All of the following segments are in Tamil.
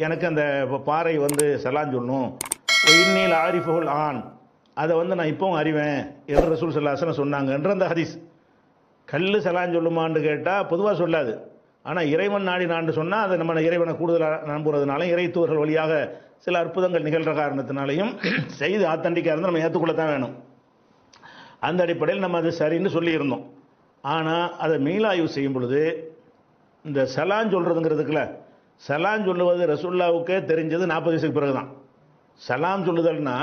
எனக்கு அந்த பாறை வந்து சலான் சொல்லணும், இன்னில் ஆரிஃபுல் ஆன், அதை வந்து நான் இப்போவும் அறிவேன் என்று ரசூல் ஸல்லல்லாஹு அலைஹி வஸல்லம் சொன்னாங்கன்ற அந்த ஹதீஸ். கல் சலான் சொல்லுமான்னு கேட்டால் பொதுவாக சொல்லாது. ஆனால் இறைவன் நாடி நாண்டு சொன்னால் அதை நம்ம இறைவனை கூடுதலாக நம்புறதுனால, இறை தூதர்கள் வழியாக சில அற்புதங்கள் நிகழ்கிற காரணத்தினாலையும் செய்து ஆத்தண்டிக்காக இருந்தால் நம்ம ஏற்றுக்கொள்ளத்தான் வேணும். அந்த அடிப்படையில் நம்ம அது சரின்னு சொல்லியிருந்தோம். ஆனால் அதை மீளாய்வு செய்யும் பொழுது இந்த சலான் சொல்கிறதுங்கிறதுக்குல, சலான் சொல்லுவது ரசூல்லாவுக்கே தெரிஞ்சது 40 வயசுக்கு பிறகு தான். சலாம் சொல்லுதல்னா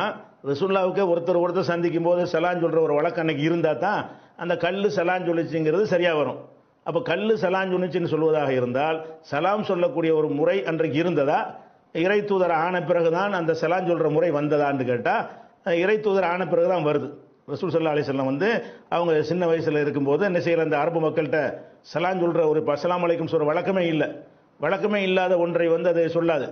ரசூல்லாவுக்கே ஒருத்தர் சந்திக்கும் போது சலான் சொல்கிற ஒரு வழக்கம் அன்னைக்கு இருந்தால் தான் அந்த கல் சலான் சொல்லிச்சுங்கிறது சரியாக வரும். அப்போ கல் சலான் சொல்லிச்சுன்னு சொல்வதாக இருந்தால் சலாம் சொல்லக்கூடிய ஒரு முறை அன்றைக்கு இருந்ததா, இறை தூதர் ஆன பிறகு தான் அந்த சலான் சொல்கிற முறை வந்ததான்னு கேட்டால் இறை தூதர் ஆன பிறகு தான் வருது. ரசூல் ஸல்லல்லாஹு அலைஹி வஸல்லம் வந்து அவங்க சின்ன வயசில் இருக்கும்போது என்ன செய்கிற, அந்த அரபு மக்கள்கிட்ட சலான் சொல்கிற ஒரு அஸ்ஸலாமு அலைக்கும் சொல்கிற வழக்கமே இல்லை. வழக்கமே இல்லாத ஒன்றை வந்து அதை சொல்லாது,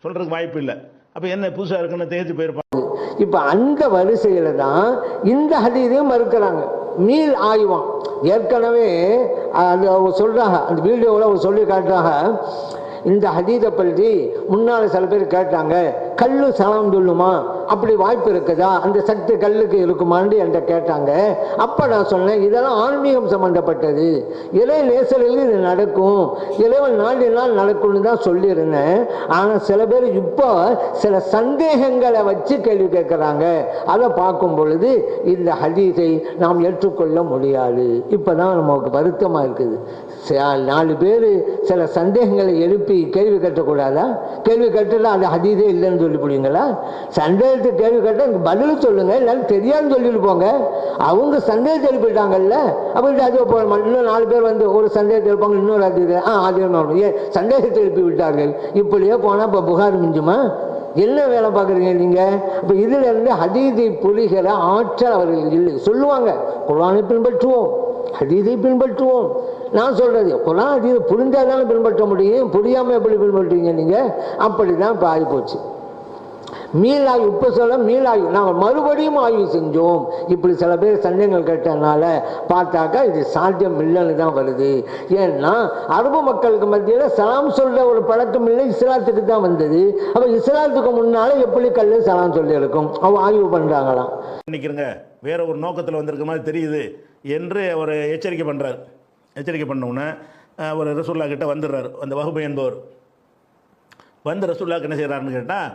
சொல்கிறதுக்கு வாய்ப்பு இல்லை. அப்போ என்ன புதுசாக இருக்குன்னு தேர்ச்சி போயிருப்பாங்க. இப்போ அந்த வரிசையில் தான் இந்த ஹதீஸையும் மறுக்கிறாங்க. மீள் ஆய்வான் ஏற்கனவே அது அவங்க சொல்கிறாங்க, அந்த வீடியோவில் அவங்க சொல்லி காட்டுறாங்க. இந்த ஹதீஸை பற்றி முன்னால் சில பேர் கேட்டாங்க, கல்லு சலாம் சொல்லுமா, அப்படி வாய்ப்பு இருக்குதா, அந்த சக்தி கல்லுக்கு இருக்குமான்னு என்கிட்ட கேட்டாங்க. அப்போ நான் சொன்னேன், இதெல்லாம் ஆன்மீகம் சம்மந்தப்பட்டது, இறை நேசரில் இது நடக்கும், இறைவன் நாடினால் நடக்கும்னு தான் சொல்லியிருந்தேன். ஆனால் சில பேர் இப்போ சில சந்தேகங்களை வச்சு கேள்வி கேட்குறாங்க. அதை பார்க்கும் பொழுது இந்த ஹதீஸை நாம் ஏற்றுக்கொள்ள முடியாது. இப்போ தான் நமக்கு வருத்தமாக இருக்குது. 4 பேர் சில சந்தேகங்களை எழுப்பி கேள்வி கட்டக்கூடாதா? கேள்வி கட்டலாம் அந்த ஹதீஸே இல்லைன்னு சொல்லி போடுவீங்களா? சந்தேகத்துக்கு கேள்வி கேட்டால் எனக்கு பதில் சொல்லுங்க, இல்லைன்னு தெரியாதுன்னு சொல்லிட்டு போங்க. அவங்க சந்தேகத்தை எழுப்பிட்டாங்கல்ல, அப்படி அது இன்னும் 4 பேர் வந்து ஒரு சந்தேகத்தை எழுப்பாங்க, இன்னொரு அது சந்தேகத்தை எழுப்பி விட்டார்கள். இப்படியே போனால் இப்போ புகார் மிஞ்சுமா? என்ன வேலை பார்க்குறீங்க நீங்கள்? இப்போ இதில் இருந்து ஹதீஸை புரிகிற ஆற்றல் அவர்கள் இல்லை. சொல்லுவாங்க, குர்ஆனை பின்பற்றுவோம், ஹதீஸை பின்பற்றுவோம். நான் சொல்கிறது குர்ஆன் ஹதீஸை புரிஞ்சால் தானே பின்பற்ற முடியும், புரியாமல் எப்படி பின்பற்றுவீங்க நீங்கள்? அப்படி தான் இப்போ ஆகிப்போச்சு. மீளாய்வு இப்போ சொல்ல மீளாய்வு நாங்கள் மறுபடியும் ஆய்வு செஞ்சோம். இப்படி சில பேர் சந்தேகங்கள் கேட்டதுனால பார்த்தாக்கா இது சாத்தியம் இல்லைன்னு தான் வருது. ஏன்னா அரபு மக்களுக்கு மத்தியில் சலாம் சொல்கிற ஒரு பழக்கம் இல்லை, இஸ்லாத்துக்கு தான் வந்தது. அப்போ இஸ்லாத்துக்கு முன்னால் எப்படி கல் சலாம் சொல்லி இருக்கும்? அவங்க ஆய்வு பண்ணுறாங்களாம். நினைக்கிறேங்க வேற ஒரு நோக்கத்தில் வந்திருக்க மாதிரி தெரியுது என்று அவர் எச்சரிக்கை பண்ணுறார். எச்சரிக்கை பண்ணவுடனே அவர் ரசூல்லா கிட்ட வந்துடுறார். அந்த வஹ்பு என்பவர் வந்து ரசூல்லாவுக்கு என்ன செய்கிறாருன்னு கேட்டால்,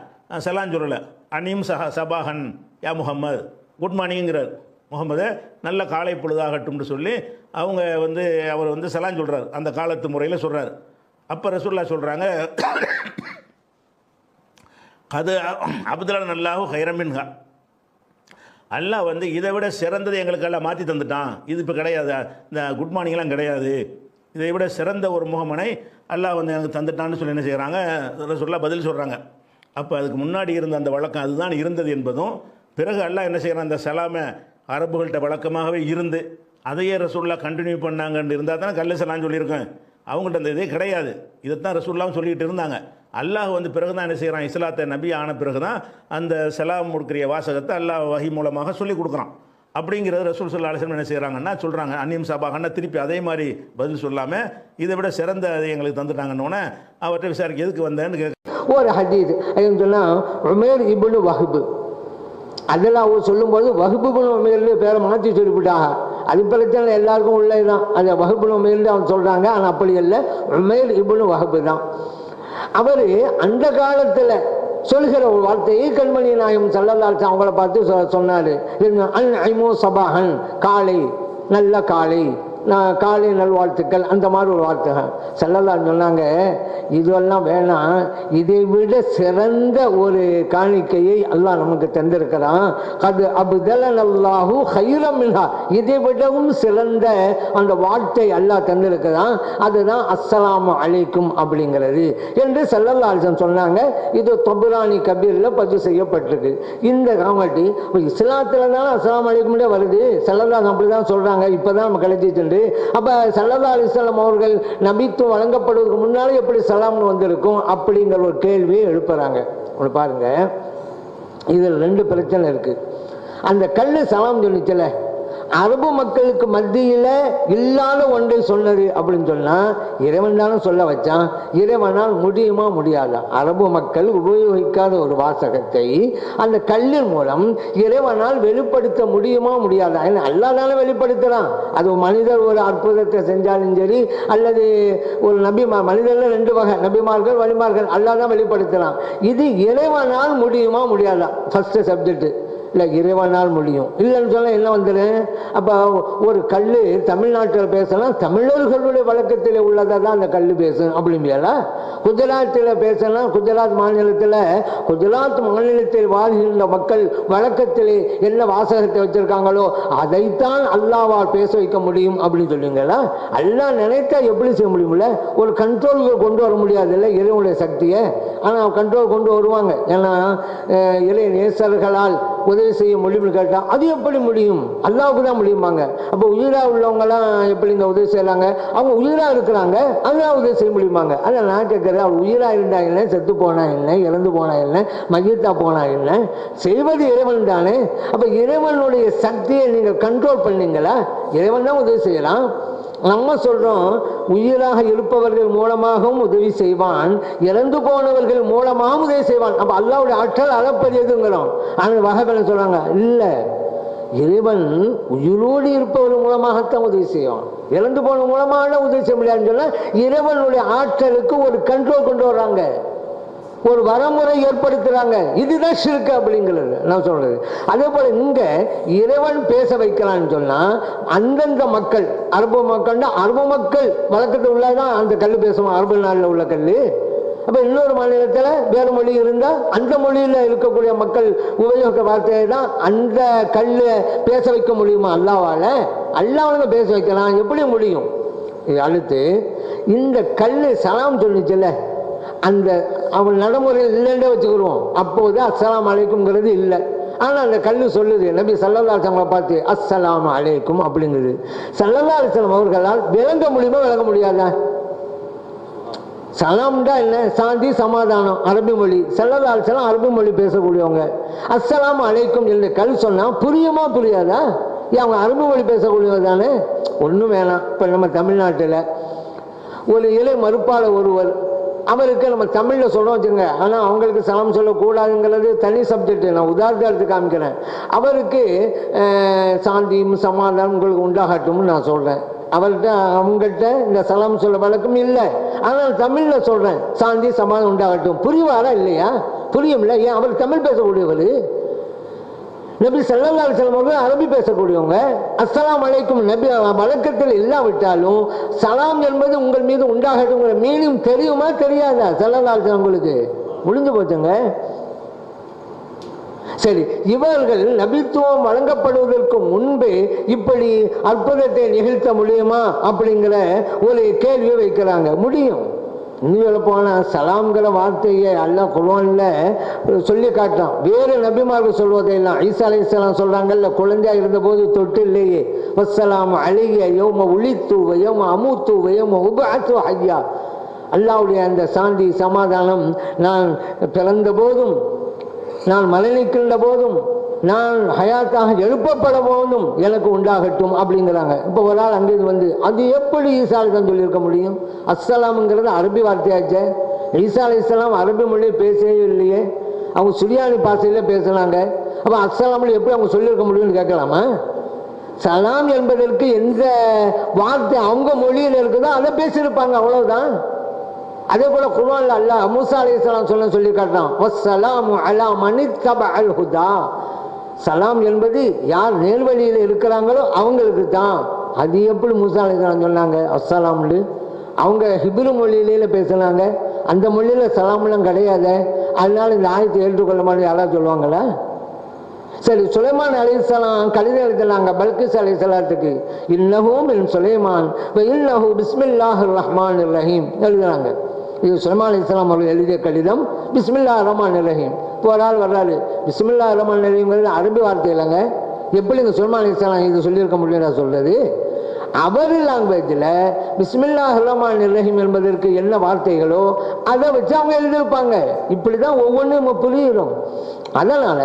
சலான் சொல்லலை, அனீம் சபாஹன் யா முகம்மது, குட் மார்னிங்கிறார். முகமது நல்ல காலை பொழுதாகட்டும்னு சொல்லி அவங்க வந்து அவர் வந்து சலான் சொல்கிறார், அந்த காலத்து முறையில் சொல்கிறார். அப்போ ரசூல்லா சொல்கிறாங்க, அது அப்துல்லா நல்லாஹு ஹைரமின்ஹா, அல்லாஹ் வந்து இதை விட சிறந்தது எங்களுக்கு எல்லாம் மாற்றி தந்துட்டான். இது இப்போ கிடையாது, இந்த குட் மார்னிங்லாம் கிடையாது, இதை விட சிறந்த ஒரு முகமனை அல்லாஹ் வந்து எனக்கு தந்துட்டான்னு சொல்லி என்ன செய்கிறாங்க, ரசூலுல்லாஹ் பதில் சொல்கிறாங்க. அப்போ அதுக்கு முன்னாடி இருந்த அந்த வழக்கம் அதுதான் இருந்தது என்பதும், பிறகு அல்லாஹ் என்ன செய்கிறான், அந்த சலாமை அரபுகள்கிட்ட வழக்கமாகவே இருந்து அதையே ரசூலுல்லாஹ் கண்டினியூ பண்ணாங்கன்னு இருந்தால் தானே கல்லு சலான்னு சொல்லியிருக்கேன். அவங்கள்ட்ட அந்த இதே கிடையாது, இதைத்தான் ரசூலுல்லாஹ் சொல்லிகிட்டு இருந்தாங்க. அல்லாஹ் வந்து பிறகு தான் என்ன செய்கிறான், இஸ்லாத்தை நபி ஆன பிறகு தான் அந்த சலாம் கொடுக்குற வாசகத்தை அல்லாஹ் வஹி மூலமாக சொல்லி கொடுக்குறான். அப்படிங்கிறது ரசூல் ஸல்லல்லாஹு அலைஹி வஸல்லம் என்ன செய்கிறாங்கன்னா சொல்கிறாங்க, அன்னியம் சபாகன்னா திருப்பி அதே மாதிரி பதில் சொல்லாமல் இதை விட சிறந்த அதை எங்களுக்கு தந்துட்டாங்கன்னொன்னே அவர்கிட்ட விசாரிக்க எதுக்கு வந்தேன்னு கேட்க ஒரு ஹதீஸ் சொன்னால் உமேர் இப்னு வஹ்பு, அதில் அவர் சொல்லும்போது வஹ்பு இப்னு உமேர்னு பேரை மாற்றி சொல்லிவிட்டாங்க. அது பிரச்சனை எல்லாருக்கும் உள்ளதுதான், அந்த வஹ்பு இப்னு உமேர்னு அவங்க சொல்கிறாங்க. ஆனால் அப்படி இல்லை, உமேர் இப்னு வஹ்பு தான். அவர் அந்த காலத்தில் சொல்கிற ஒரு வார்த்தையை கண்மணி நாயகம் ஸல்லல்லாஹு அலைஹி வஸல்லம் அவங்கள பார்த்து சொன்னார், அன் ஐமோ சபாஹன், காலை நல்ல காலை, காலை நல்வாழ்த்துக்கள், அந்த மாதிரி ஒரு வார்த்தை ஸல்லல்லாஹு சொன்னாங்க. இதெல்லாம் வேணாம், இதை விட சிறந்த ஒரு காணிக்கையை அல்லாஹ் நமக்கு தந்திருக்கிறான். அது அப்தலனல்லாஹு ஹைரம் மின்ஹா, இதை விடவும் சிறந்த அந்த வார்த்தை அல்லாஹ் தந்திருக்கிறான். அதுதான் அஸ்ஸலாமு அலைக்கும் அப்படிங்கிறது என்று ஸல்லல்லாஹு அலைஹி வஸல்லம் சொன்னாங்க. இது தபுரானி கபீரில் பதிவு செய்யப்பட்டிருக்கு. இந்த காமெடி இஸ்லாத்தில் தான் அஸ்ஸலாமு அலைக்கும்லே வருது. ஸல்லல்லாஹு அப்படி தான் சொல்கிறாங்க. இப்போ தான் நம்ம கழிச்சிட்டு அப்போ ஸல்லல்லாஹு அலைஹி வஸல்லம் அவர்கள் நபித்துவம் வழங்கப்படுவதற்கு முன்னாலே எப்படி சலாம்னு வந்திருக்கும் அப்படிங்கிற ஒரு கேள்வியை எழுப்புறாங்க. பாருங்க, இதில் 2 பிரச்சனை இருக்கு. அந்த கல்லு சலாம் சொல்லிச்சல, அரபு மக்களுக்கு மத்தியில இல்லாத ஒன்றை சொன்னது அப்படின்னு சொன்னா இறைவன் தானே சொல்ல வச்சான். இறைவனால் முடியுமா முடியாதா? அரபு மக்கள் உபயோகிக்காத ஒரு வாசகத்தை அந்த கல்லின் மூலம் இறைவனால் வெளிப்படுத்த முடியுமா முடியாதா? அல்லாஹ் தானே வெளிப்படுத்துறான். அது மனிதர் ஒரு அற்புதத்தை செஞ்சாலும் சரி, அல்லது ஒரு மனிதர்ல 2 வகை, நபிமார்கள் வலிமார்கள், அல்லாஹ் தான் வெளிப்படுத்தலாம். இது இறைவனால் முடியுமா முடியாதா? First subject. இல்லை, இறைவனால் முடியும். இல்லைன்னு சொன்னா என்ன வந்துடும்? அப்போ ஒரு கல் தமிழ்நாட்டில் பேசலாம், தமிழர்களுடைய வழக்கத்தில் உள்ளதை தான் அந்த கல் பேசும் அப்படிம்பியல. குஜராத்தில் பேசலாம், குஜராத் மாநிலத்தில் வாழ்கின்ற மக்கள் வழக்கத்தில் என்ன வாசகத்தை வச்சிருக்காங்களோ அதைத்தான் அல்லாவால் பேச வைக்க முடியும் அப்படின்னு சொல்லுவீங்களா? அல்லாஹ் நினைத்தா எப்படி செய்ய முடியும்ல? ஒரு கண்ட்ரோல் கொண்டு வர முடியாது இல்லை இறைவனுடைய சக்தியை. ஆனால் கண்ட்ரோல் கொண்டு வருவாங்க. ஏன்னா இறை நேசர்களால் உதவி செய்ய முடியும்னு கேட்டா அது எப்படி முடியும்? அல்லாவுக்கு தான் முடியுமாங்க. அப்போ உயிரா உள்ளவங்கலாம் எப்படிங்க உதவி செய்யறாங்க? அவங்க உயிரா இருக்கிறாங்க, அல்லாஹ் உதவி செய்ய முடியுமாங்க? அதான் நான் கேட்கறேன், அவர் உயிரா இருந்தா என்ன, செத்து போனா என்ன, இறந்து போனா என்ன, மகிழ்த்தா போனா என்ன, செய்வது இறைவன் தானே. அப்ப இறைவனுடைய சக்தியை நீங்கள் கண்ட்ரோல் பண்ணீங்களா? இறைவன் தான் உதவி செய்யலாம். நம்ம சொல்றோம் உயிராக இருப்பவர்கள் மூலமாகவும் உதவி செய்வான், இறந்து போனவர்கள் மூலமாகவும் உதவி செய்வான். அப்ப அல்லாஹ்வுடைய ஆற்றல் அளப்பரியதுங்கிறோம். ஆனால் வகைபல சொல்றாங்க இல்ல, இறைவன் உயிரோடு இருப்பவர்கள் மூலமாகத்தான் உதவி செய்வான், இறந்து போன மூலமாக உதவி செய்ய முடியாதுன்னு சொன்னா இறைவனுடைய ஆற்றலுக்கு ஒரு கண்ட்ரோல் கொண்டு வர்றாங்க, ஒரு வரமுறை ஏற்படுத்துறாங்க. இதுதான் ஷிர்க் அப்படிங்கிறது நான் சொல்றது. அதே போல இங்க இறைவன் பேச வைக்கலான்னு சொன்னா அந்தந்த மக்கள், அரபு மக்கள் வழக்கத்தில் உள்ளதான் அந்த கல் பேசுவோம், அரபு நாட்டில் உள்ள கல். அப்ப இன்னொரு மாநிலத்தில் வேறு மொழி இருந்தா அந்த மொழியில இருக்கக்கூடிய மக்கள் உபயோக வார்த்தையை தான் அந்த கல்லை பேச வைக்க முடியுமா? அல்லாவால? அல்லாஹ்வை பேச வைக்கலாம், எப்படி முடியும்? அடுத்து இந்த கல்லு சலாம் சொல்லிச்சுல, அந்த அவன் நடைமுறையில் இல்லைன்னே வச்சுக்கிடுவோம். அப்போது அஸ்ஸலாமு அலைக்கும்ங்கிறது இல்லை. ஆனால் அந்த கல்லு சொல்லுது, நபி ஸல்லல்லாஹு அலைஹி வஸல்லம் பார்த்து அஸ்ஸலாமு அலைக்கும் அப்படிங்கிறது. ஸல்லல்லாஹு அலைஹி வஸல்லம் அவர்களால் விளங்க முடியுமா விளங்க முடியாதா? சலாம்டா என்ன? சாந்தி சமாதானம், அரபி மொழி. ஸல்லல்லாஹு அலைஹி வஸல்லம் அரபி மொழி பேசக்கூடியவங்க. அஸ்ஸலாமு அலைக்கும் என்று கல் சொன்னா புரியுமா புரியாதா? ஏன் அவங்க அரபி மொழி பேசக்கூடியவங்க தானே. ஒன்றும் வேணாம். இப்போ நம்ம தமிழ்நாட்டில் ஒரு இலை மறுப்பாளர் ஒருவர், அவருக்கு நம்ம தமிழில் சொல்கிறோம் வச்சுங்க, ஆனால் அவங்களுக்கு சலாம் சொல்லக்கூடாதுங்கிறது தனி சப்ஜெக்ட். நான் உதாரணத்துக்கு காமிக்கிறேன். அவருக்கு சாந்தியும் சமாதானம் உங்களுக்கு உண்டாகட்டும்னு நான் சொல்கிறேன். அவங்கள்ட்ட இந்த சலாம் சொல்ல வழக்கம் இல்லை, ஆனால் தமிழில் சொல்கிறேன் சாந்தி சமாதானம் உண்டாகட்டும். புரிவாரா இல்லையா? புரியும்ல. ஏன்? அவர் தமிழ் பேசக்கூடியவர். நபி ஸல்லல்லாஹு அலைஹி வஸல்லம் அவர்கள் அரபி பேசக்கூடியவங்க. அஸ்ஸலாமு அலைக்கும் நபி வழக்கத்தில் இல்லாவிட்டாலும் சலாம் என்பது உங்கள் மீது உண்டாகட்டுங்கிற மீனிங் தெரியுமா தெரியாதா? ஸல்லல்லாஹு அலைஹி வஸல்லம் உங்களுக்கு முடிஞ்சு போச்சுங்க. சரி, இவர்கள் நபித்துவம் வழங்கப்படுவதற்கு முன்பே இப்படி அற்புதத்தை நிகழ்த்த முடியுமா அப்படிங்கிற ஒரு கேள்வியை வைக்கிறாங்க. முடியும். இன்னும் போன சலாம்ங்கிற வார்த்தையை அல்லாஹ் குர்ஆன்ல சொல்லி காட்டான். வேறு நபிமார்கள் சொல்வதையெல்லாம் ஈசா அலைஹிஸ்ஸலாம் சொல்றாங்கல்ல, குழந்தையா இருந்தபோது தொட்டு இல்லையே, வஸ்ஸலாமு அலைய யௌம உலித்து வ யௌம அமூத்து வ யௌம உபஅத்து ஹய்யா. அல்லாஹ்வுடைய அந்த சாந்தி சமாதானம் நான் பிறந்த போதும், நான் மரணிக்கின்ற போதும், நான் ஹயாத்தாக எழுப்பப்பட போதும் எனக்கு உண்டாகட்டும் அப்படிங்கிறாங்க. இப்போ ஒரு ஆள் அங்கிருந்து வந்து அது எப்படி ஈசா அலைஹிஸ்ஸலாம் சொல்லியிருக்க முடியும்? அஸ்ஸலாம்ங்கிறது அரபி வார்த்தையாச்சே. ஈசா அலைஹிஸ்ஸலாம் அரபி மொழி பேசவே இல்லையே, அவங்க சுரியானி பாஷையில் பேசுனாங்க. அப்போ அஸ்ஸலாம்ல எப்படி அவங்க சொல்லியிருக்க முடியும்னு கேட்கலாமா? சலாம் என்பதற்கு எந்த வார்த்தை அவங்க மொழியில் இருக்குதோ அதை பேசியிருப்பாங்க, அவ்வளவுதான். அதே போல குர்ஆன்ல அல்லாஹ் மூசா அலைஹிஸ்ஸலாம் சொல்லி காட்டுறான், வஸ்ஸலாமு அலா மனித்தபஅல் ஹுதா. சலாம் என்பது யார் நேர்வழியில் இருக்கிறாங்களோ அவங்களுக்கு தான். அது எப்படி மூசா அலைஹிஸ்ஸலாம் சொன்னாங்க அஸ்ஸலாம்னு? அவங்க ஹிப்ரு மொழியில பேசினாங்க, அந்த மொழியில சலாம்லாம் கிடையாது. அதனால இந்த ஆயத்தை ஏற்றுக்கொள்ள மாதிரி யாராவது சொல்லுவாங்களா? சரி, சுலைமான் அலைஹிஸ்ஸலாம் கடிதம் எழுதினாங்க பல்கிஸ் அலைஹிஸ்ஸலாத்துக்கு, இன்னஹு மின் சுலைமான் வ இன்னஹு பிஸ்மில்லாஹிர் ரஹ்மானிர் ரஹீம் எழுதுறாங்க. இது சுலைமான் அலைஹிஸ்ஸலாம் அவர்கள் எழுதிய கடிதம். பிஸ்மில்லாஹிர் ரஹ்மானிர் ரஹீம். இப்போ ஒரு ஆள் வர்றாரு, பிஸ்மில்லாஹிர் ரஹ்மானிர் ரஹீம்ங்கிறது அரபி வார்த்தை இல்லைங்க. எப்படி இந்த சுலைமான் அலைஹிஸ்ஸலாம் இது சொல்லியிருக்க முடியும் சொல்றது? அவர் லாங்குவேஜில் பிஸ்மில்லாஹிர் ரஹ்மானிர் ரஹீம் என்பதற்கு என்ன வார்த்தைகளோ அதை வச்சு அவங்க எழுதியிருப்பாங்க. இப்படி தான் ஒவ்வொன்றும் நம்ம புரியுறோம். அதனால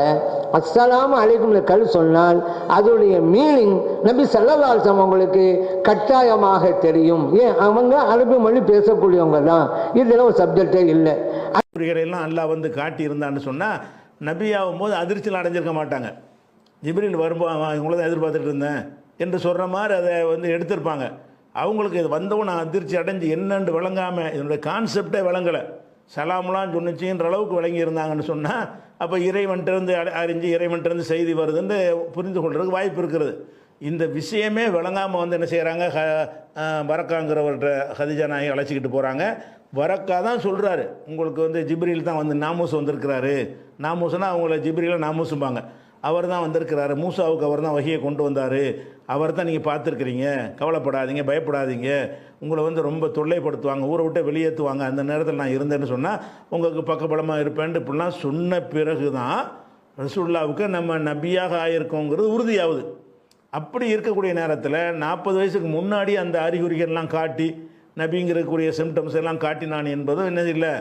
அஸ்ஸலாமு அலைக்கும் கல் சொன்னால் அதோடைய மீனிங் நபி ஸல்லல்லாஹு அலைஹி வஸல்லம் அவங்களுக்கு கட்டாயமாக தெரியும். ஏன் அவங்க அரபி மொழி பேசக்கூடியவங்க தான், இதில் ஒரு சப்ஜெக்டே இல்லை. எல்லாம் அல்லாஹ் வந்து காட்டி இருந்தான்னு சொன்னால் நபி ஆகும்போது அதிர்ச்சியில் அடைஞ்சிருக்க மாட்டாங்க. ஜிப்ரீல் வரும்போது இவங்கள தான் எதிர்பார்த்துட்டு இருந்தேன் என்று சொல்கிற மாதிரி அதை வந்து எடுத்திருப்பாங்க. அவங்களுக்கு இது வந்தவன் நான் அதிர்ச்சி அடைஞ்சு என்னன்னு விளங்காமல் இதனுடைய கான்செப்டே விளங்கலை, சலாம்லாம் சொன்னிச்சின்ற அளவுக்கு விளங்கி இருந்தாங்கன்னு சொன்னால் அப்போ இறைவன்கிட்டருந்து அறிஞ்சு இறைவன்கிட்டருந்து செய்தி வருதுன்னு புரிந்து கொள்றதுக்கு வாய்ப்பு இருக்கிறது. இந்த விஷயமே விளங்காமல் வந்து என்ன செய்கிறாங்க, வரக்காங்கிறவர்கிட்ட ஹதிஜா நாயை அழைச்சிக்கிட்டு போகிறாங்க. வரக்கா தான் சொல்கிறாரு, உங்களுக்கு வந்து ஜிப்ரீல் தான் வந்து நாமூஸ் வந்திருக்கிறாரு. நாமூஸ்னா அவங்கள ஜிப்ரீலை நாமூசும்பாங்க. அவர் தான் வந்திருக்கிறாரு, மூசாவுக்கு அவர் தான் வகையை கொண்டு வந்தார், அவர் தான் நீங்கள் பார்த்துருக்குறீங்க, கவலைப்படாதீங்க, பயப்படாதீங்க, உங்களை வந்து ரொம்ப தொல்லைப்படுத்துவாங்க, ஊரை விட்டு வெளியேற்றுவாங்க, அந்த நேரத்தில் நான் இருந்தேன்னு சொன்னால் உங்களுக்கு பக்கபலமாக இருப்பேன்ட்டு இப்படிலாம் சொன்ன பிறகு தான் ரசூலுல்லாவுக்கு நம்ம நபியாக ஆகியிருக்கோங்கிறது உறுதியாகுது. அப்படி இருக்கக்கூடிய நேரத்தில் 40 வயசுக்கு முன்னாடி அந்த அறிகுறிகள்லாம் காட்டி நபிங்கிறக்கூடிய சிம்டம்ஸ் எல்லாம் காட்டினான் என்பதும் என்ன இல்லை.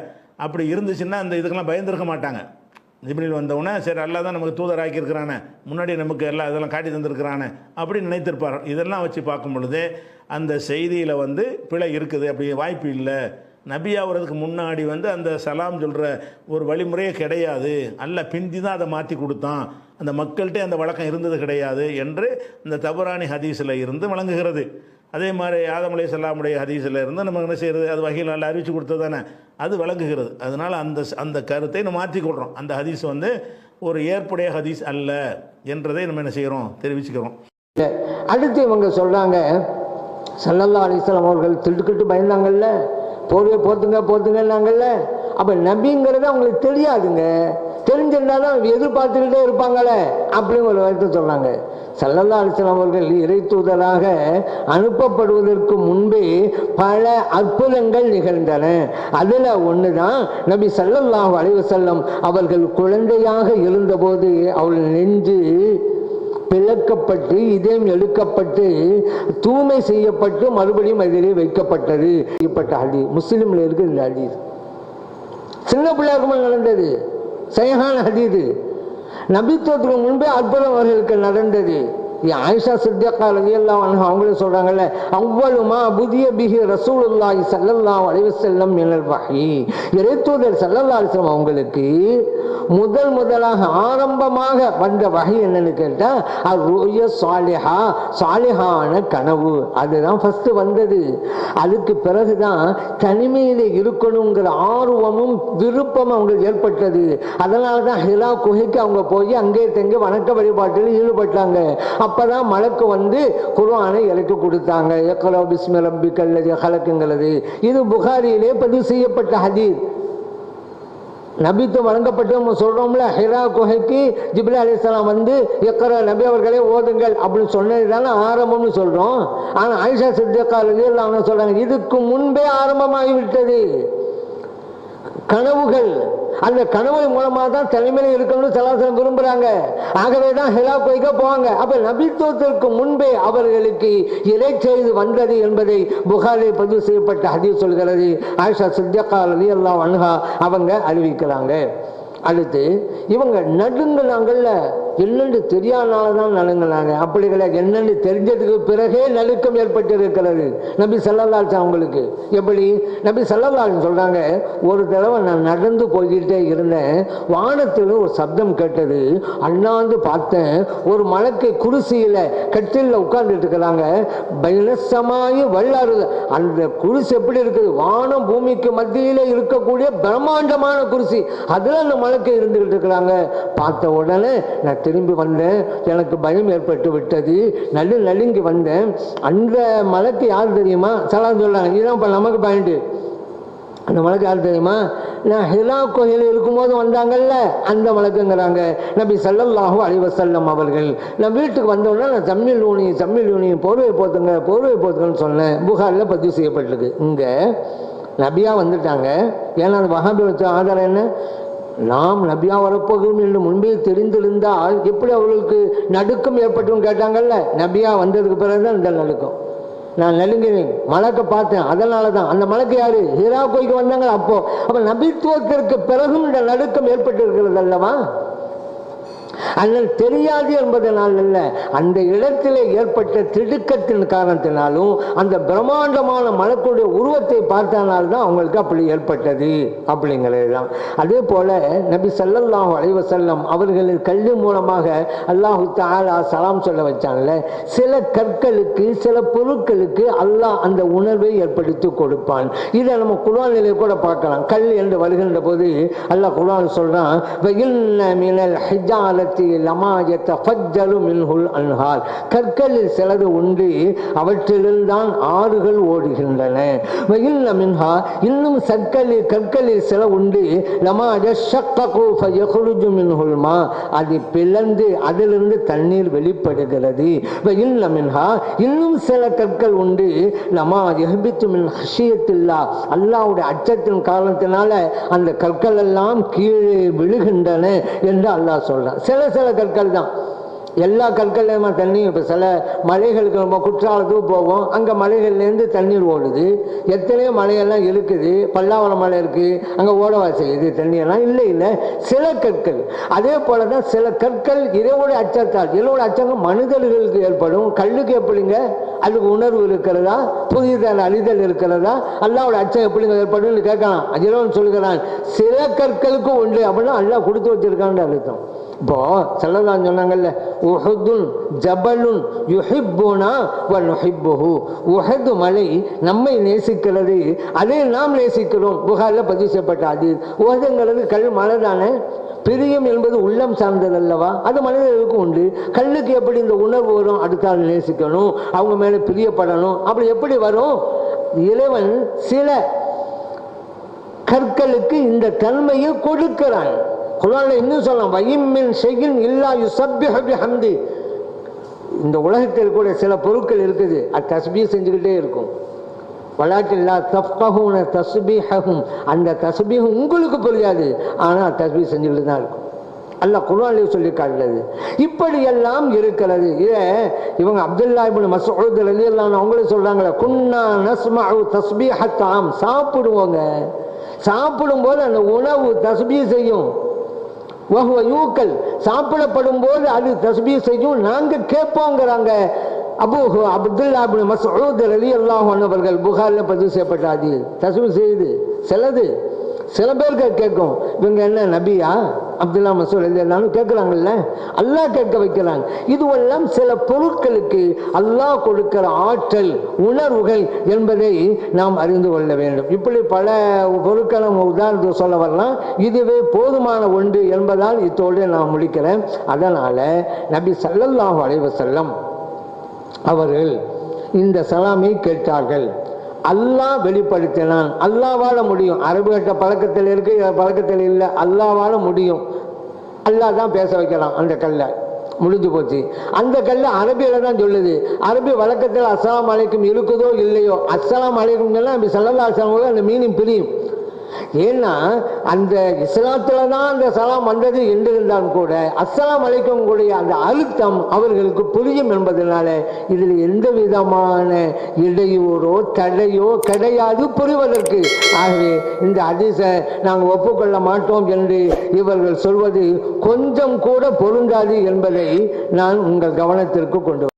அப்படி இருந்துச்சுன்னா அந்த இதுக்கெல்லாம் பயந்துருக்க மாட்டாங்க. ஜிப்ரீல் வந்தவுடனே சரி அல்லாஹ் தான் நமக்கு தூதர் ஆக்கியிருக்கிறானே, முன்னாடி நமக்கு எல்லாம் இதெல்லாம் காட்டி தந்திருக்கிறானே அப்படின்னு நினைத்திருப்பார். இதெல்லாம் வச்சு பார்க்கும் பொழுது அந்த செய்தியில் வந்து பிழை இருக்குது, அப்படி வாய்ப்பு இல்லை. நபி ஆகிறதுக்கு முன்னாடி வந்து அந்த சலாம் சொல்கிற ஒரு வழிமுறையே கிடையாது, அல்ல பிந்தி தான் அதை மாற்றி கொடுத்தான், அந்த மக்கள்கிட்ட அந்த வழக்கம் இருந்தது கிடையாது என்று இந்த தபரானி ஹதீஸில் இருந்து வழங்குகிறது. அதே மாதிரி ஆதம் அலைஹிஸ்ஸலாமுடைய ஹதீஸில் இருந்து நம்ம என்ன செய்கிறது, அது வகையில் நல்லா அறிவித்து கொடுத்தது தானே, அது விளங்குகிறது. அதனால் அந்த கருத்தை நம்ம மாற்றிக்கொள்கிறோம். அந்த ஹதீஸ் வந்து ஒரு ஏற்புடைய ஹதீஸ் அல்ல என்றதை நம்ம என்ன செய்கிறோம், தெரிவிச்சுக்கிறோம். அடுத்து இவங்க சொல்கிறாங்க, ஸல்லல்லாஹு அலைஹி வஸல்லம் அவர்கள் திடுக்கிட்டு பயந்தாங்கல்ல, போர்வே போத்துங்கன்னாங்கல்ல, அப்போ நபிங்கிறது அவங்களுக்கு தெரியாதுங்க, தெரிஞ்சிருந்தாலும் எதிர்பார்த்துக்கிட்டே இருப்பாங்களே அப்படின்னு ஒரு வார்த்தை சொன்னாங்க. ஸல்லல்லாஹு அலைஹி வஸல்லம் அவர்கள் இறை தூதராக அனுப்பப்படுவதற்கு முன்பே பல அற்புதங்கள் நிகழ்ந்தன. அதில் ஒன்று தான் நபி ஸல்லல்லாஹு அலைஹி வஸல்லம் அவர்கள் குழந்தையாக இருந்தபோது அவர்கள் நெஞ்சு பிளக்கப்பட்டு இதயம் எடுக்கப்பட்டு தூய்மை செய்யப்பட்டு மறுபடியும் அதிலே வைக்கப்பட்டது. ஹதீஸ் முஸ்லிம்ல இருக்கு. இந்த ஹதீஸ் சின்ன பிள்ளையாருக்குமே நடந்தது, சஹீஹான ஹதீஸ். நபித்துவத்துக்கு முன்பே அற்புதம் அவர்களுக்கு நடந்தது. ஆயிஷா சித்திகா ரலியல்லாஹு அன்ஹா அவங்களே சொல்றாங்கல்ல, அவ்வளுமா புதிய பிஹி ரசூலுல்லாஹி ஸல்லல்லாஹு அலைஹி வஸல்லம் மினல் வஹி, இறைத்தூதர் ஸல்லல்லாஹு அலைஹி வஸல்லம் அவங்களுக்கு முதலாக ஆரம்பமாக வந்த வஹி என்னன்னு கேட்டா அர்-ருயா ஸாலிஹா, ஸாலிஹான கனவு, அதுதான் ஃபர்ஸ்ட் வந்தது. அதுக்கு பிறகுதான் தனிமையில இருக்கணுங்கிற ஆர்வமும் விருப்பமும் அவங்களுக்கு ஏற்பட்டது. அதனாலதான் ஹிரா குகைக்கு அவங்க போய் அங்கே தங்கி வணக்க வழிபாட்டில் ஈடுபட்டாங்க. அப்பதான் மலக்கு வந்து குர்ஆனை இறக்கி கொடுத்தாங்க. இக்ரா பிஸ்மி ரப்பிக்கல் லதீ ஹலக்ங்கிறது. இது புகாரியிலே பதிவு செய்யப்பட்ட ஹதீஸ். நபித்துவம் வழங்கப்பட்டு நம்ம சொல்றோம்ல, ஹிரா குகைக்கு ஜிப்ரீல் அலைஹிஸ்ஸலாம் வந்து இக்ரா நபி அவர்களே ஓதுங்கள் அப்படின்னு சொன்னதுதானே ஆரம்பம்னு சொல்றோம். ஆனா ஆயிஷா சித்திகா ரலியல்லாஹு அன்ஹா சொல்றாங்க, இதுக்கு முன்பே ஆரம்பமாகிவிட்டது கனவுகள். அந்த கனவு மூலமாக தான் தலைமையில் இருக்கணும்னு சலாசலம் விரும்புறாங்க. ஆகவே தான் ஹிரா குகைக்கு போவாங்க. அப்ப நபித்துவத்திற்கு முன்பே அவர்களுக்கு இறை செய்தி வந்தது என்பதை புகாரில் பதிவு செய்யப்பட்ட ஹதீஸ் சொல்கிறது. ஆயிஷா சித்திகா ரலியல்லாஹு அன்ஹா அவங்க அறிவிக்கிறாங்க. அடுத்து இவங்க நடுங்கினாங்கல்ல, என்னென்று தெரியாதனாலதான் நடுங்கினாங்க. அப்படி கிடையாது, என்னென்று தெரிஞ்சதுக்கு பிறகே நடுக்கம் ஏற்பட்டு இருக்கிறது நபி ஸல்லல்லாஹு அலைஹி வஸல்லம் அவங்களுக்கு. எப்படி நபி ஸல்லல்லாஹு அலைஹி வஸல்லம் சொல்றாங்க, ஒரு தடவை நான் நடந்து போய்கிட்டே இருந்தேன், வானத்தில் ஒரு சப்தம் கேட்டது, அண்ணாந்து பார்த்தேன், ஒரு மலக்கை குருசியில கட்டில உட்கார்ந்துட்டு இருக்கிறாங்க. பைனசமாயி வல்லாறு, அந்த குருசி எப்படி இருக்குது, வானம் பூமிக்கு மத்தியில இருக்கக்கூடிய பிரம்மாண்டமான குருசி, அதுல அந்த மலக்கை இருந்துகிட்டு இருக்கிறாங்க. பார்த்த உடனே நான் திரும்பி வந்தேன், எனக்கு பயம் ஏற்பட்டு விட்டது, நடுங்கி வந்தேன். அந்த மலக்கு யார் தெரியுமா, சலாம் சொல்றாங்க, இதுதான் இப்ப நமக்கு பாயிண்ட். அந்த மலக்கு யார் தெரியுமா, நான் ஹிரா கோயில் இருக்கும்போது வந்தாங்கல்ல அந்த மலக்குங்கிறாங்க நபி ஸல்லல்லாஹு அலைஹி வஸல்லம் அவர்கள். நான் வீட்டுக்கு வந்தோடனே நான் ஜம்மில் ஊனி போர்வை போத்துங்கன்னு சொன்னேன். புகாரில் பதிவு செய்யப்பட்டிருக்கு. இங்க நபியா வந்துட்டாங்க. ஏன்னா அந்த வஹாபி வச்ச ஆதாரம் என்ன, நாம் நபியா வரப்போகிறோம் என்று முன்பே தெரிந்திருந்தால் எப்படி அவர்களுக்கு நடுக்கம் ஏற்பட்டும் கேட்டாங்கல்ல. நபியா வந்ததுக்கு பிறகுதான் இந்த நடுக்கம். நான் நடுங்கினேன், மலக்கை பார்த்தேன், அதனால தான். அந்த மலக்கு யாரு, ஹிரா கோய்க்கு வந்தாங்க. அப்போ நபித்துவத்திற்கு பிறகும் இந்த நடுக்கம் ஏற்பட்டு இருக்கிறது அல்லவா. அதனால் தெரியாது என்பதனால் அல்ல, அந்த இடத்திலே ஏற்பட்ட திடுக்கத்தின் காரணத்தினாலும் அந்த பிரம்மாண்டமான மலக்குடைய உருவத்தை பார்த்தனால்தான் அவங்களுக்கு அப்படி ஏற்பட்டது அப்படிங்கிறது தான். அதே போல நபி ஸல்லல்லாஹு அலைஹி வஸல்லம் அவர்களின் கல்வி மூலமாக அல்லாஹு தஆலா சலாம் சொல்ல வச்சாங்கல்ல, சில கற்களுக்கு சில பொருட்களுக்கு அல்லாஹ் அந்த உணர்வை ஏற்படுத்தி கொடுப்பான். இதை நம்ம குர்ஆனிலே கூட பார்க்கலாம். கல் என்று வருகின்ற போது அல்லாஹ் குர்ஆன் சொல்றான், வஇன்ன மினல் ஹிஜாலத்தி லமா யதஃபஜ்ஜரு மின்ஹுல் அன்ஹார், கற்களில் சிலது உண்டு, அவற்றில்தான் ஆறுகள் ஓடுகின்றன. வஇன்ன மின்ஹா, இன்னும் கற்களில் சில உண்டு, லமா யஷக்ககு ஃபயக்ருஜு மின்ஹுல் மா, அது பிளந்து அதிலிருந்து தண்ணீர் வெளிப்படுகிறது. வஇன்ன மின்ஹா, இன்னும் சில கற்கள் உண்டு, லமா யஹ்பித்து மின் ஹஷியத்தில்லாஹ், அல்லாஹ்வுடைய அச்சத்தின் காரணத்தினால அந்த கற்கள் எல்லாம் கீழே விழுகின்றன என்று அல்லாஹ் சொல்றான். சில கற்கள் தான், எல்லா கற்கள்லையுமா தண்ணி. இப்போ சில மலைகளுக்கு நம்ம குற்றாலத்துக்கு போவோம், அங்கே மலைகள்லேருந்து தண்ணீர் ஓடுது. எத்தனையோ மலையெல்லாம் இருக்குது, பல்லாவரம் மலை இருக்குது, அங்கே ஓடவா செய்யுது தண்ணியெல்லாம்? இல்லை, சில கற்கள். அதே போல தான் சில கற்கள் இறைவோட அச்சத்தால், இறைவோட அச்சங்கள் மனிதர்களுக்கு ஏற்படும். கல்லுக்கு எப்படிங்க அதுக்கு உணர்வு இருக்கிறதா, புதியதான அழிதல் இருக்கிறதா, அல்லாவோட அச்சம் எப்படிங்க ஏற்படும் கேட்கலாம். இறைவன் சொல்லுகிறான் சில கற்களுக்கு உண்டு அப்படின்னா அல்லாஹ் கொடுத்து வச்சிருக்கான்னு அர்த்தம். இப்போ ஸல்லல்லாஹு சொன்னாங்கல்ல, உஹுதுன் ஜபலுன் யுஹிப்புனா வ நுஹிப்புஹு, உஹது மலை நம்மை நேசிக்கிறது, அதை நாம் நேசிக்கிறோம். புகாரில் பதிவு செய்யப்பட்ட அது உஹதுங்கிறது கல் மலை தானே. பிரியம் என்பது உள்ளம் சார்ந்தது அல்லவா, அது மனிதர்களுக்கு உண்டு. கல்லுக்கு எப்படி இந்த உணர்வு வரும்? அடுத்தால் நேசிக்கணும், அவங்க மேலே பிரியப்படணும், அப்படி எப்படி வரும்? இறைவன் சில கற்களுக்கு இந்த தன்மையை கொடுக்கிறான். குர்ஆன்ல இன்னும் சொல்லலாம், வயிம்மின் ஷைஇன் இல்லா யுஸப்பிஹு பிஹம்தி, இந்த உலகத்தில் கூட சில பொருட்கள் இருக்குது, அது தஸ்பீஹ் செஞ்சுக்கிட்டே இருக்கும். வலாக்கின் லா தஃப்கஹூன தஸ்பீஹஹும், அந்த தஸ்பீஹ் உங்களுக்கு புரியாது, ஆனால் தஸ்பீஹ் செஞ்சுக்கிட்டு தான் இருக்கும். அல்லாஹ் குர்ஆனிலே சொல்லி காட்டுறது. இப்படி எல்லாம் இருக்கிறது. இதை இவங்க அப்துல்லா இப்னு மஸ்ஊத் ரலியல்லாஹு அன்ஹு அவங்களே சொல்றாங்களே, குன்னா நஸ்மஉ தஸ்பீஹத் தாம், சாப்பிடுவோங்க, சாப்பிடும்போது அந்த உணவு தஸ்பீஹ் செய்யும். யூக்கல், சாப்பிடப்படும் போது அது தஸ்பீஹ் செய்யும், நாங்க கேட்போங்கிறாங்க. அப்துல்லா இப்னு மஸ்ஊத் ரலியல்லாஹு அன்ஹு அவர்கள் புகாரில் பதிவு செய்யப்பட்ட ஹதீஸ். தஸ்பீஹ் செய்யுது சில பேருக்கு கேட்கும், இவங்க என்ன நபியா? அப்துல்லா மஸ்ஊத் ரலியல்லாஹு அன்ஹு கேட்குறாங்கல்ல, அல்லாஹ் கேட்க வைக்கிறாங்க. இதுவெல்லாம் சில பொருட்களுக்கு அல்லாஹ் கொடுக்கிற ஆற்றல், உணர்வுகள் என்பதை நாம் அறிந்து கொள்ள வேண்டும். இப்படி பல பொருட்களை நம்ம உதாரணத்துக்கு சொல்ல வரலாம். இதுவே போதுமான ஒன்று என்பதால் இத்தோடு நான் முடிக்கிறேன். அதனால நபி ஸல்லல்லாஹு அலைஹி வஸல்லம் அவர்கள் இந்த சலாமை கேட்டார்கள். அல்லாஹ் வெளிப்படுத்தினான். அல்லாஹ்வால முடியும். அரபு கட்ட பழக்கத்தில் இருக்கு, பழக்கத்தில் இல்லை. அல்லாஹ்வால முடியும். அல்லாஹ் தான் பேச வைக்கலாம். அந்த கல்லை முடிஞ்சு போச்சு. அந்த கல்ல அரபியில தான் சொல்லுது. அரபி வழக்கத்தில் அஸ்ஸலாமு அலைக்கும் இருக்குதோ இல்லையோ, அஸ்ஸலாமு அலைக்கும் நபி ஸல்லல்லாஹு அலைஹி வஸல்லம் அந்த மீனிங் பிரியும். ஏன்னா அந்த இஸ்லாத்துல தான் அந்த சலாம் வந்தது என்று இருந்தால் கூட அஸ்ஸலாமு அலைக்கும் கூடிய அந்த அழுத்தம் அவர்களுக்கு புரியும் என்பதனால இதில் எந்த விதமான இடையூறோ தடையோ கிடையாது புரிவதற்கு. ஆகவே இந்த ஹதீஸை நாங்கள் ஒப்புக்கொள்ள மாட்டோம் என்று இவர்கள் சொல்வது கொஞ்சம் கூட பொருந்தாது என்பதை நான் உங்கள் கவனத்திற்கு கொண்டு